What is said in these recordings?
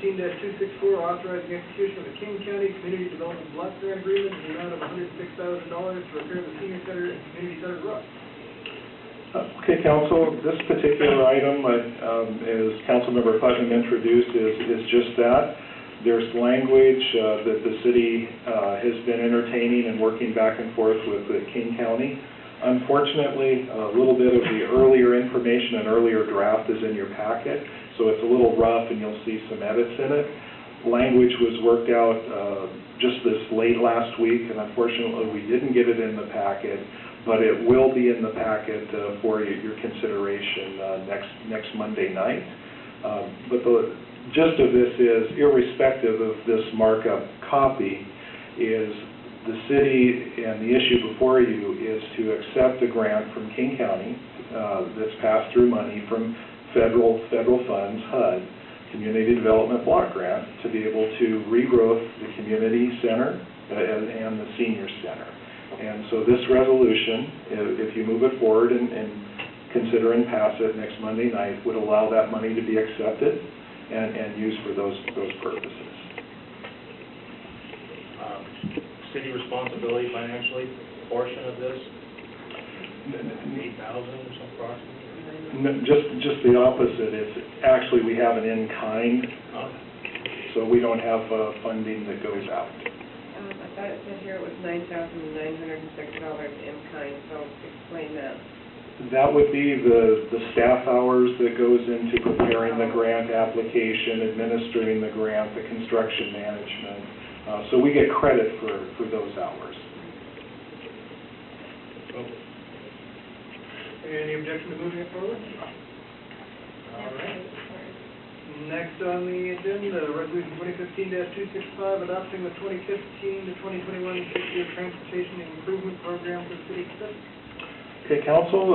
2015-264, authorizing execution of a King County Community Development Block Grant Agreement in the amount of $106,000 to repair the senior center and community center roof. Okay, Council, this particular item, as Councilmember Putnam introduced, is just that. There's language that the city has been entertaining and working back and forth with King County. Unfortunately, a little bit of the earlier information and earlier draft is in your packet, so it's a little rough and you'll see some edits in it. Language was worked out just this late last week, and unfortunately we didn't get it in the packet, but it will be in the packet for your consideration next Monday night. But the gist of this is, irrespective of this markup copy, is the city, and the issue before you is to accept a grant from King County that's pass-through money from federal funds, HUD, Community Development Block Grant, to be able to regrowth the community center and the senior center. And so this resolution, if you move it forward and consider and pass it next Monday night, would allow that money to be accepted and used for those purposes. City responsibility financially, portion of this, 8,000 or some approximately? Just the opposite. It's actually, we have an in-kind, so we don't have funding that goes out. I thought it said here it was $9,906 in kind, so explain that. That would be the staff hours that goes into preparing the grant application, administering the grant, the construction management. So we get credit for those hours. Any objection to moving it forward? All right. Next on the agenda, Resolution 2015-265, adopting the 2015 to 2021 6-year transportation improvement program for the city of Pacific. Okay, Council,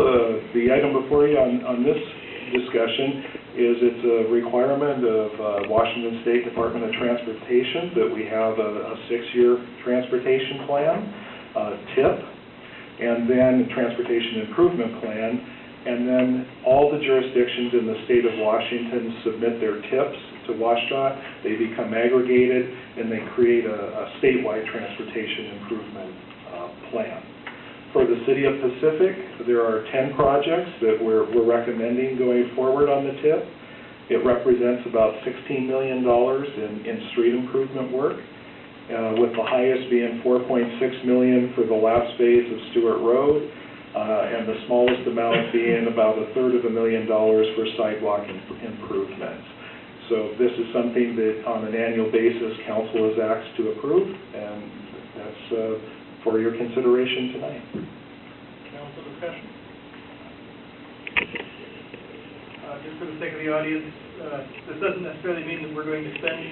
the item before you on this discussion is it's a requirement of Washington State Department of Transportation that we have a 6-year transportation plan, TIP, and then transportation improvement plan, and then all the jurisdictions in the state of Washington submit their TIPs to WashDOT. They become aggregated and they create a statewide transportation improvement plan. For the City of Pacific, there are 10 projects that we're recommending going forward on the TIP. It represents about $16 million in street improvement work, with the highest being $4.6 million for the last phase of Stewart Road, and the smallest amount being about $1/3 million for sidewalk improvements. So this is something that on an annual basis Council is asked to approve, and that's for your consideration tonight. Council discussion. Just for the sake of the audience, this doesn't necessarily mean that we're going to spend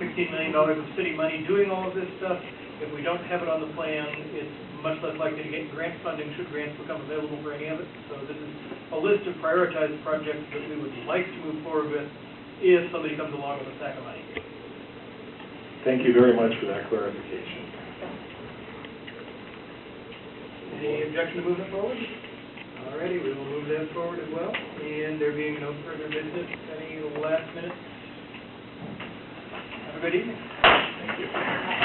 $16 million of city money doing all of this stuff. If we don't have it on the plan, it's much less likely to get grant funding should grants become available for any of it. So this is a list of prioritized projects that we would like to move forward with if somebody comes along with a stack of money. Thank you very much for that clarification. Any objection to moving it forward? Alrighty, we will move that forward as well. And there being no further business, any last minute? Have a good evening. Thank you.